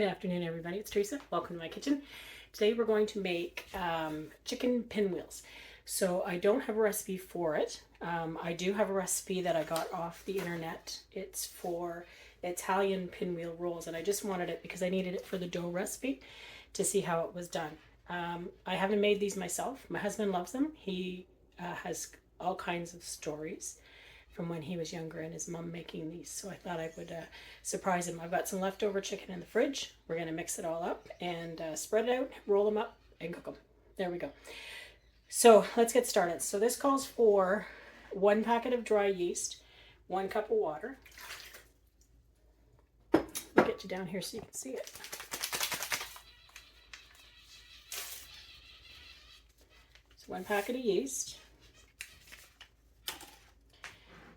Good afternoon, everybody. It's Teresa. Welcome to my kitchen. Today we're going to make chicken pinwheels. So I don't have a recipe for it. I do have a recipe that I got off the internet. It's for Italian pinwheel rolls, and I just wanted it because I needed it for the dough recipe to see how it was done. I haven't made these myself. My husband loves them. He has all kinds of stories from when he was younger and his mom making these. So I thought I would surprise him. I've got some leftover chicken in the fridge. We're going to mix it all up and spread it out, roll them up, and cook them. There we go. So let's get started. So this calls for 1 packet of dry yeast, 1 cup of water. I'll get you down here so you can see it. So 1 packet of yeast.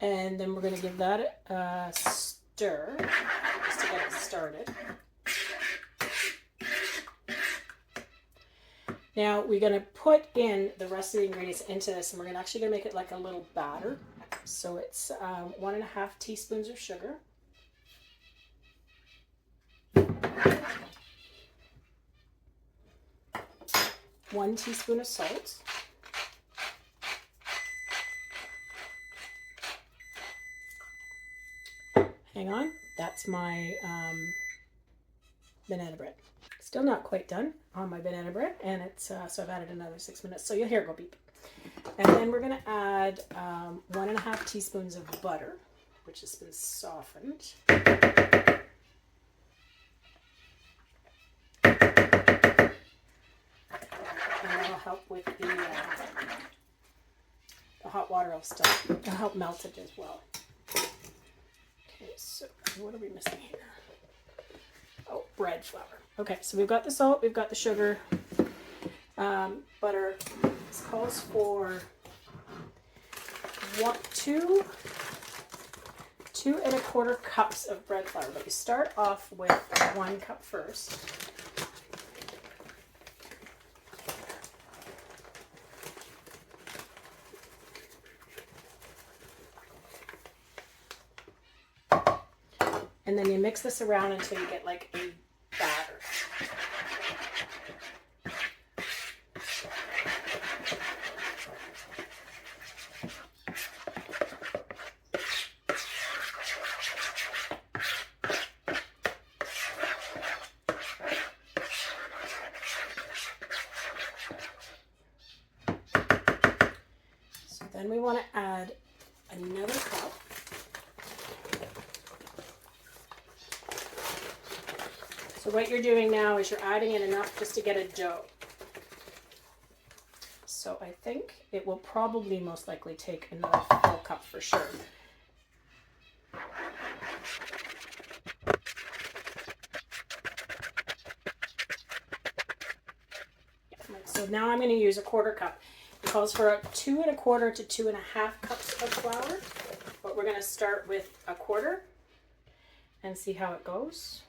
And then we're going to give that a stir just to get it started. Now we're going to put in the rest of the ingredients into this, and we're actually going to make it like a little batter. So it's 1.5 teaspoons of sugar, 1 teaspoon of salt, hang on, that's my banana bread. Still not quite done on my banana bread, and it's so I've added another 6 minutes. So you'll hear it go beep. And then we're going to add 1.5 teaspoons of butter, which has been softened. And that'll help with the hot water. It'll help melt it as well. Okay, so what are we missing here? Oh, bread flour. Okay, so we've got the salt, we've got the sugar, butter. This calls for 2 2¼ cups of bread flour, but you start off with 1 cup first. And then you mix this around until you get like a batter. So then we want to add another cup. So what you're doing now is you're adding in enough just to get a dough. So I think it will probably most likely take another full cup for sure. So now I'm going to use 1/4 cup. It calls for 2¼ to 2½ cups of flour, but we're going to start with 1/4 and see how it goes.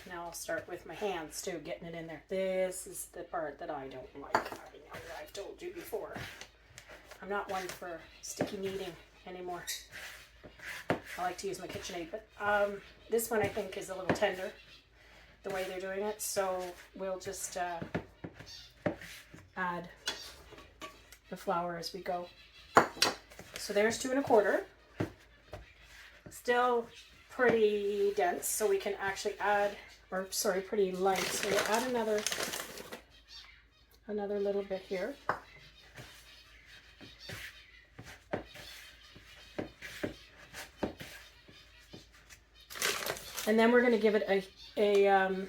Now I'll start with my hands too, getting it in there. This is the part that I don't like. I know I've told you before. I'm not one for sticky kneading anymore. I like to use my KitchenAid, but this one I think is a little tender the way they're doing it. So we'll just add the flour as we go. So there's 2¼ Still pretty dense, so we can actually add, or sorry, pretty light. So we'll add another little bit here. And then we're going to give it a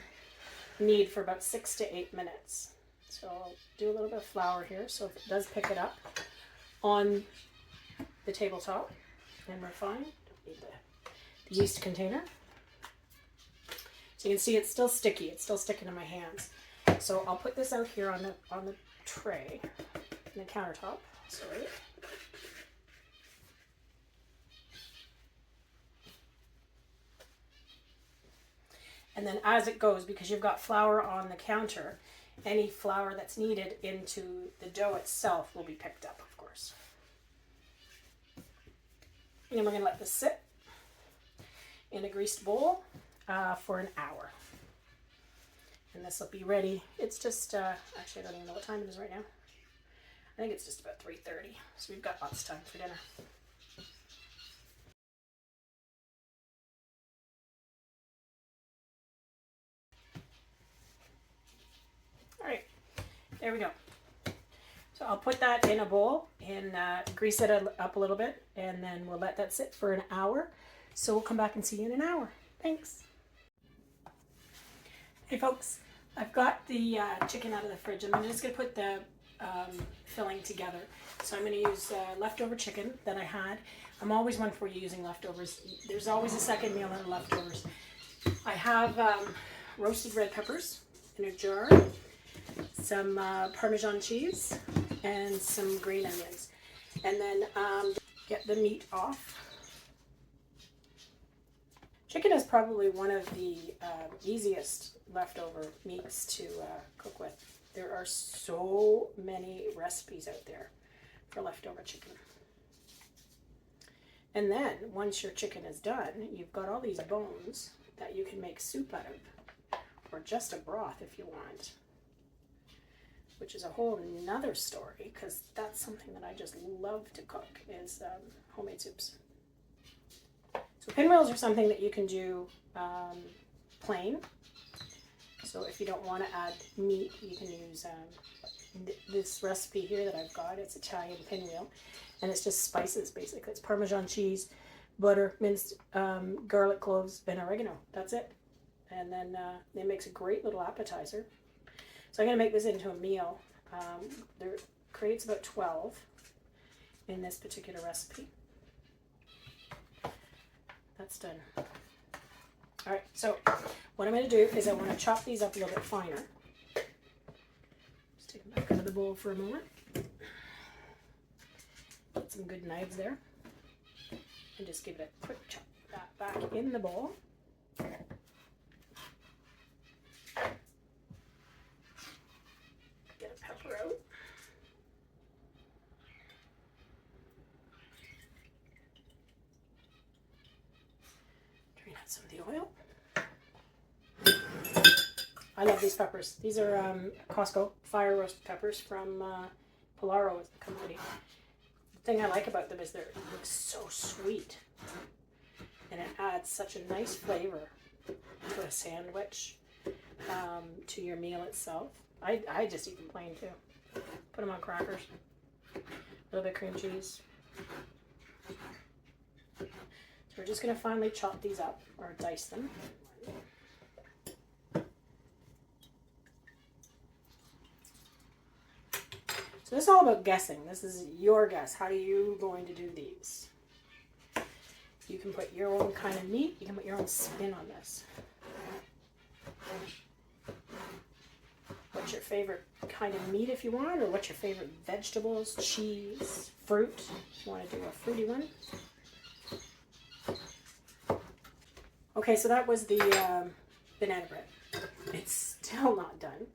knead for about 6 to 8 minutes. So I'll do a little bit of flour here, so if it does pick it up on the tabletop, and we're fine. Don't need the yeast container. So you can see it's still sticky. It's still sticking to my hands. So I'll put this out here on the tray, on the countertop. Sorry. And then as it goes, because you've got flour on the counter, any flour that's needed into the dough itself will be picked up, of course. And then we're going to let this sit in a greased bowl for an hour. And this will be ready. It's just, actually I don't even know what time it is right now. I think it's just about 3:30, so we've got lots of time for dinner. All right, there we go. So I'll put that in a bowl and grease it up a little bit, and then we'll let that sit for an hour. So we'll come back and see you in an hour. Thanks. Hey folks, I've got the chicken out of the fridge, and I'm just going to put the filling together. So I'm going to use leftover chicken that I had. I'm always one for using leftovers. There's always a second meal in leftovers. I have roasted red peppers in a jar, some Parmesan cheese, and some green onions. And then get the meat off. Chicken is probably one of the easiest leftover meats to cook with. There are so many recipes out there for leftover chicken. And then once your chicken is done, you've got all these bones that you can make soup out of, or just a broth if you want, which is a whole nother story, because that's something that I just love to cook, is homemade soups. So pinwheels are something that you can do plain. So if you don't want to add meat, you can use this recipe here that I've got. It's Italian pinwheel, and it's just spices basically. It's Parmesan cheese, butter, minced garlic cloves, and oregano. That's it. And then it makes a great little appetizer. So I'm going to make this into a meal. There creates about 12 in this particular recipe. That's done. All right, so what I'm going to do is I want to chop these up a little bit finer. Just take them back out of the bowl for a moment. Get some good knives there. And just give it a quick chop that back in the bowl. Get a pepper out. Drain out some of the oil. I love these peppers. These are Costco fire roasted peppers from Polaro is the company. The thing I like about them is they look so sweet, and it adds such a nice flavor to a sandwich, to your meal itself. I just eat them plain too. Put them on crackers, a little bit of cream cheese. So we're just going to finely chop these up, or dice them. So this is all about guessing. This is your guess. How are you going to do these? You can put your own kind of meat. You can put your own spin on this. What's your favorite kind of meat if you want, or what's your favorite vegetables, cheese, fruit? You want to do a fruity one? Okay, so that was the banana bread. It's still not done.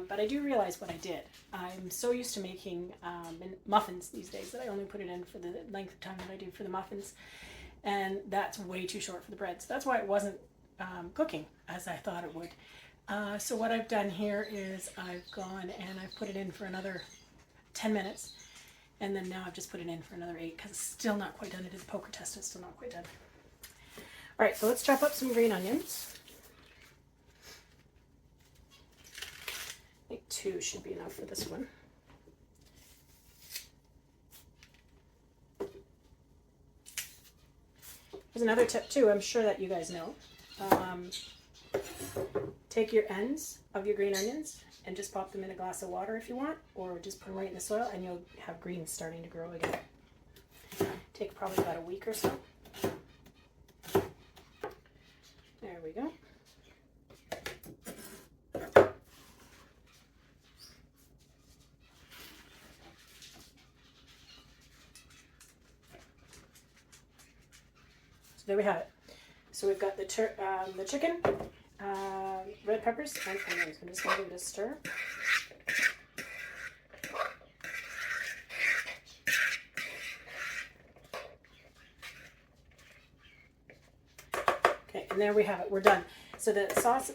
But I do realize what I did. I'm so used to making muffins these days that I only put it in for the length of time that I do for the muffins. And that's way too short for the bread. So that's why it wasn't cooking as I thought it would. So what I've done here is I've gone and I've put it in for another 10 minutes. And then now I've just put it in for another 8 because it's still not quite done. I did the poker test. It's still not quite done. All right, so let's chop up some green onions. I think 2 should be enough for this one. There's another tip too, I'm sure that you guys know. Take your ends of your green onions and just pop them in a glass of water if you want, or just put them right in the soil and you'll have greens starting to grow again. Take probably about a week or so. There we go. There we have it. So we've got the chicken, red peppers and onions. I'm just going to give it a stir. Okay, and there we have it. We're done. So the sauce,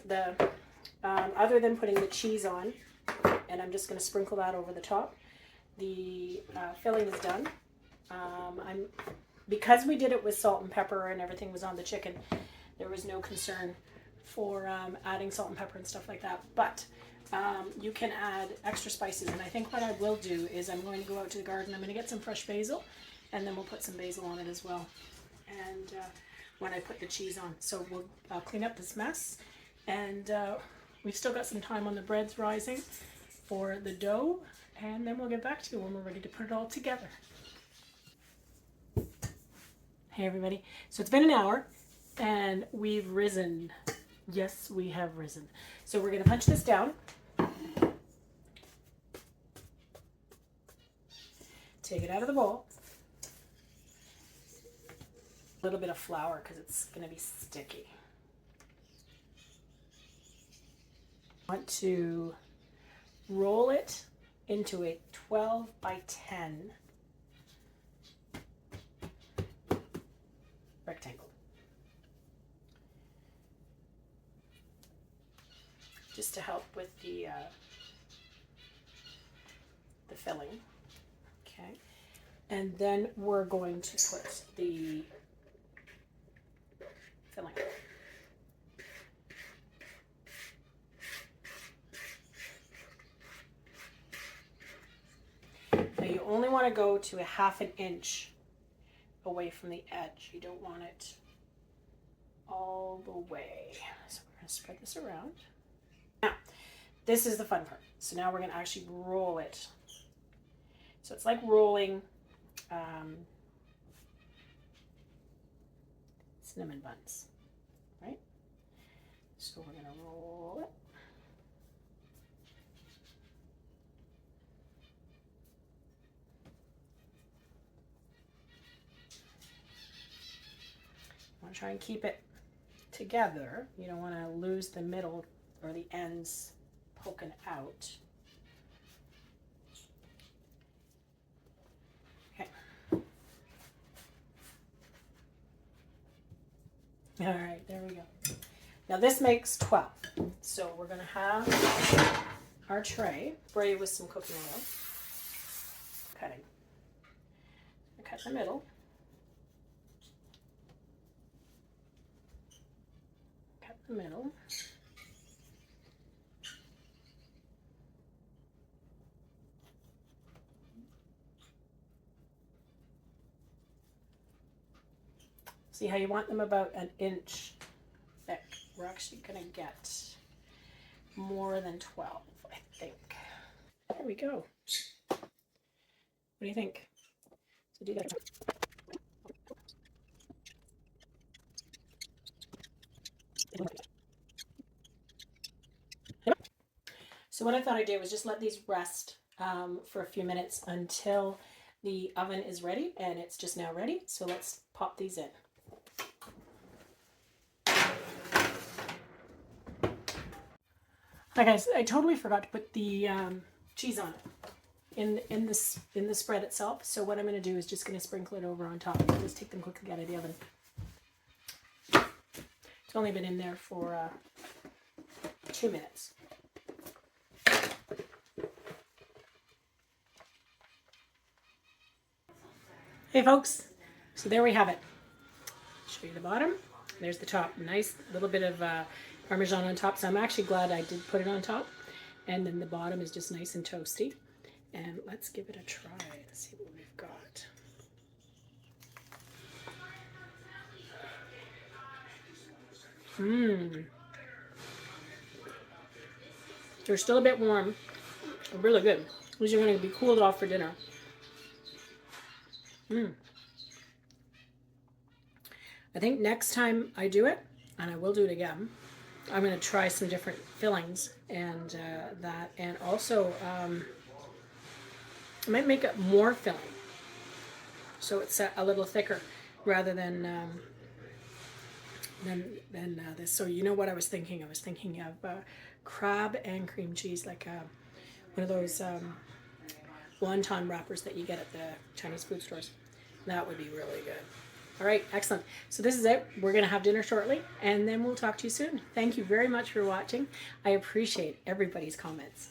other than putting the cheese on, and I'm just going to sprinkle that over the top, the filling is done. Because we did it with salt and pepper and everything was on the chicken, there was no concern for adding salt and pepper and stuff like that. But you can add extra spices, and I think what I will do is I'm going to go out to the garden. I'm going to get some fresh basil, and then we'll put some basil on it as well. And when I put the cheese on, so we'll clean up this mess, and we've still got some time on the breads rising for the dough, and then we'll get back to you when we're ready to put it all together. Hey everybody, so it's been an hour and we've risen. Yes, we have risen. So we're going to punch this down. Take it out of the bowl. A little bit of flour because it's going to be sticky. I want to roll it into a 12 by 10 rectangle. Just to help with the filling. Okay. And then we're going to put the filling. Now you only want to go to a 1/2 inch away from the edge. You don't want it all the way. So we're going to spread this around. Now, this is the fun part. So now we're going to actually roll it. So it's like rolling cinnamon buns, right? So we're going to roll it. Want to try and keep it together. You don't want to lose the middle or the ends poking out. Okay. All right, there we go. Now this makes 12. So we're going to have our tray braided with some cooking oil. Cutting. Cut the middle. The middle. See how you want them about an inch thick. We're actually going to get more than 12, I think. There we go. What do you think? So do that. So what I thought I'd do was just let these rest for a few minutes until the oven is ready, and it's just now ready. So let's pop these in. Hi guys, I totally forgot to put the cheese on it in the spread itself. So what I'm going to do is just going to sprinkle it over on top. I'll just take them quickly out of the oven. It's only been in there for 2 minutes. Hey folks, so there we have it. Show you the bottom. There's the top. Nice little bit of Parmesan on top. So I'm actually glad I did put it on top. And then the bottom is just nice and toasty. And let's give it a try. Let's see what we've got. They're still a bit warm. They're really good. These are going to be cooled off for dinner. I think next time I do it, and I will do it again, I'm going to try some different fillings and that, and also I might make it more filling, so it's a little thicker rather than than this. So you know what I was thinking? I was thinking of crab and cream cheese, like one of those wonton wrappers that you get at the Chinese food stores. That would be really good. All right, excellent. So this is it. We're going to have dinner shortly, and then we'll talk to you soon. Thank you very much for watching. I appreciate everybody's comments.